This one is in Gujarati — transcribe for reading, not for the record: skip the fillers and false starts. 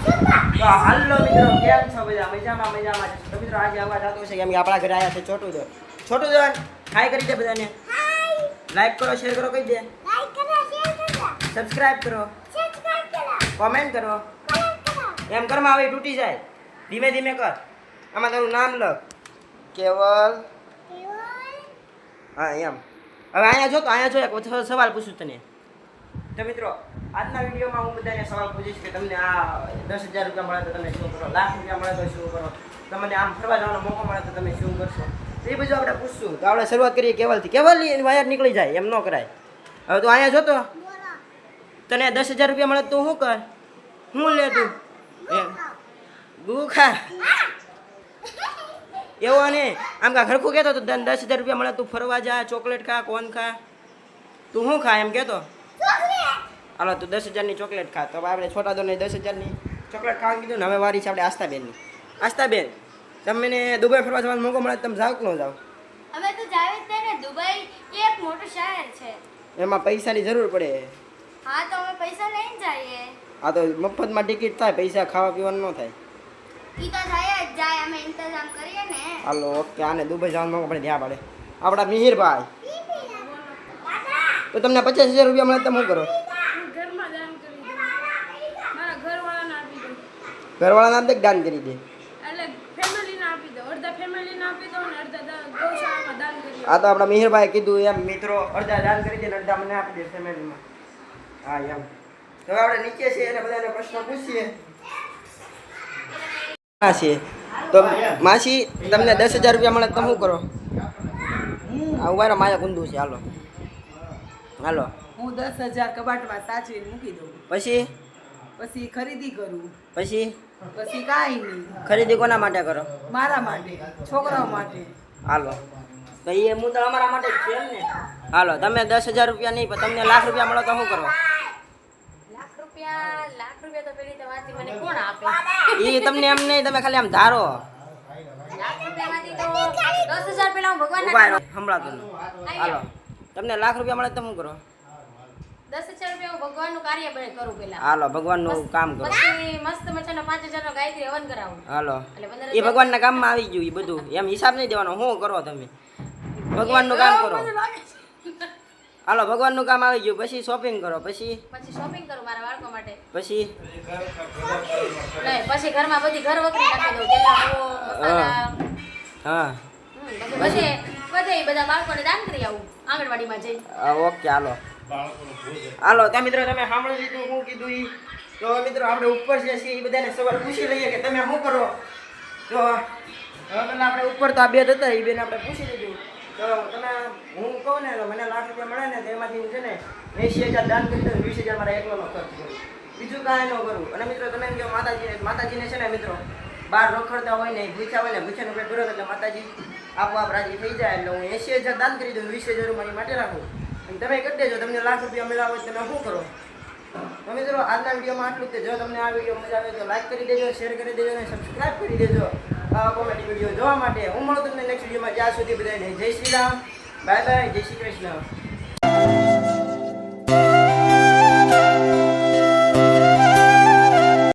તો હાલો મિત્રો, કેમ છો બધા? મજામાં મજામાં છો? તો મિત્રો આજે અવાજ આવતો છે કેમ કે આપણા ઘરે આવ્યા છે છોટું દોન. છોટું દોન હાય કરી દે બધાને. હાય. લાઈક કરો, શેર કરો, કહી દે. લાઈક કરો, શેર કરો. સબસ્ક્રાઇબ કરો. સબસ્ક્રાઇબ કરો. કોમેન્ટ કરો. કોમેન્ટ કરો. એમ કરમાં આવે તૂટી જાય. ધીમે ધીમે કર. આમાં તારું નામ લખ. કેવલ. કેવલ. હા એમ. હવે અહીંયા જો તો અહીંયા જો એક સવાલ પૂછું તને. તો મિત્રો આજના વિડીયોમાં હું બધાને સવાલ પૂછીશ કે તમને આ 10,000 રૂપિયા મળે તો તમે શું કરો, લાખ રૂપિયા મળે તો શું કરો, તમને આમ ફરવા જવાનો મોકો મળે તો તમે શું કરશો, એ બધું આપણે પૂછશું. તો આપણે શરૂઆત કરીએ કેવલથી. કેવલની વાયર નીકળી જાય એમ ન કરાય. હવે તું અહીંયા જોતો તને 10,000 રૂપિયા મળે તો શું કર? શું લે તું? ગુખા એવો ને આમ કા ખરખું કહેતો તો 10,000 રૂપિયા મળે તું ફરવા જા, ચોકલેટ ખા, કોન ખા, તું શું ખા એમ કહેતો? હાલો તું 10,000ની ચોકલેટ ખા. તો આપણે છોટા દોને 10,000ની ચોકલેટ ખાવાનું કીધું ને. હવે વારી છે આપણે આસ્તાબેનની. આસ્તાબેન, તમને દુબઈ ફરવા જવાનો મોકો મળે તમે જાવ કે ન જાવ? અમે તો જાવે જ ને. દુબઈ એક મોટું શહેર છે. એમાં પૈસાની જરૂર પડે. હા તો અમે પૈસા લઈને જઈએ. આ તો મફતમાં ટિકિટ થાય, પૈસા ખાવા પીવાનું ન થાય. ઈ તો થાય જ જાય, અમે ઇંતજામ કરીએ ને. Hello okay. આને દુબઈ જવાનો મોકો પડે ધ્યાન પડે. આપણા મિહિરભાઈ, તો તમને 50,000 રૂપિયા મળે તમે શું કરો? ઘરવાળાને આપી દે, દાન કરી દે. આ તો આપણા મિહિરભાઈ કીધું એમ મિત્રો, અડધા દાન કરી દે ને અડધા મને આપી દે ફેમિલીમાં. હા એમ. તો આપણે નીચે છીએ અને બધાને પ્રશ્ન પૂછીએ. તો માસી તમને 10,000 રૂપિયા મળે તમે શું કરો? આ ઉભા માયા કુંદુ છે. હાલો હાલો. હું 10,000 કબાટમાં સાચવીને મૂકી દઉં. પછી ખરીદી કરું. પછી કાંઈ નહીં. ખરીદી કોના માટે કરો? મારા માટે, છોકરાઓ માટે. હાલો તો એ મુદ્દા અમારા માટે જ છે એમ ને. હાલો તમે 10,000 રૂપિયા નહીં પણ તમને લાખ રૂપિયા મળે તો શું કરો? લાખ રૂપિયા તો પેલી તો વાતી મને કોણ આપે? એ તમને એમ નહીં, તમે ખાલી આમ ધારો. લાખ રૂપિયામાંથી તો 10,000 પેલા હું ભગવાનના ઉભા રહો, સંભળાતું નહીં. હાલો તમને લાખ રૂપિયા મળે તો શું કરો? 10,000 રૂપિયા હું ભગવાનનું કાર્ય કરું પેલા. હાલો ભગવાનનું કામ કરો. પછી મસ્ત મજાનો 5,000 નો ગાયત્રી હવન કરાવું. હાલો એટલે 15,000 એ ભગવાનના કામમાં આવી ગયું. એ બધું એમ હિસાબ નહીં દેવાનો. શું કરો તમે? ભગવાનનું કામ કરો. હાલો ભગવાનનું કામ આવી ગયું. પછી શોપિંગ કરો. પછી શોપિંગ કરું મારા બાળકો માટે. પછી નહીં, પછી ઘરમાં બધી ઘર વખરી નાખી દઉં. તેના મસાલા. હા પછી બધે બધા બાળકોને દાન કરી આવું આંગણવાડીમાં જઈ. ઓકે હાલો. હાલો ત્યાં મિત્રો તમે સાંભળી લીધું હું કીધું ઈ. તો મિત્રો આપણે ઉપર જે છે એ બધાને સવાલ પૂછી લઈએ કે તમે શું કરો. તો હવે પેલા આપણે ઉપર તો આ બે હતા એ બેને આપણે પૂછી લીધું. તો તમે હું કહું ને તો મને લાખ રૂપિયા મળે ને તો એમાંથી છે ને 80,000 દાન કરી દઉં, 20,000 મારા એકલાનો ખર્ચ કરું, બીજું કાંઈ ન કરું. અને મિત્રો તમે એમ કહો માતાજીને છે ને મિત્રો બહાર રખડતા હોય ને ભૂખ્યા હોય ને ભૂખ્યાનું પેટ ભરો એટલે માતાજી આપોઆપ રાજી થઈ જાય. એટલે હું 80,000 દાન કરી દઉં, 20,000 મારી માટે રાખું. તમે કરી દેજો. તમને લાખ રૂપિયા મળ્યા હોય તમે શું કરો? તો મિત્રો આજના વિડીયોમાં આટલું જ. જો તમને આ વિડીયો મજા આવે તો લાઈક કરી દેજો, શેર કરી દેજો અને સબસ્ક્રાઈબ કરી દેજો આવા કોમેડી વિડીયો જોવા માટે. હું મળું તમને નેક્સ્ટ વિડીયોમાં. જ્યાં સુધી બધાને જય શ્રી રામ, બાય બાય, જય શ્રી કૃષ્ણ.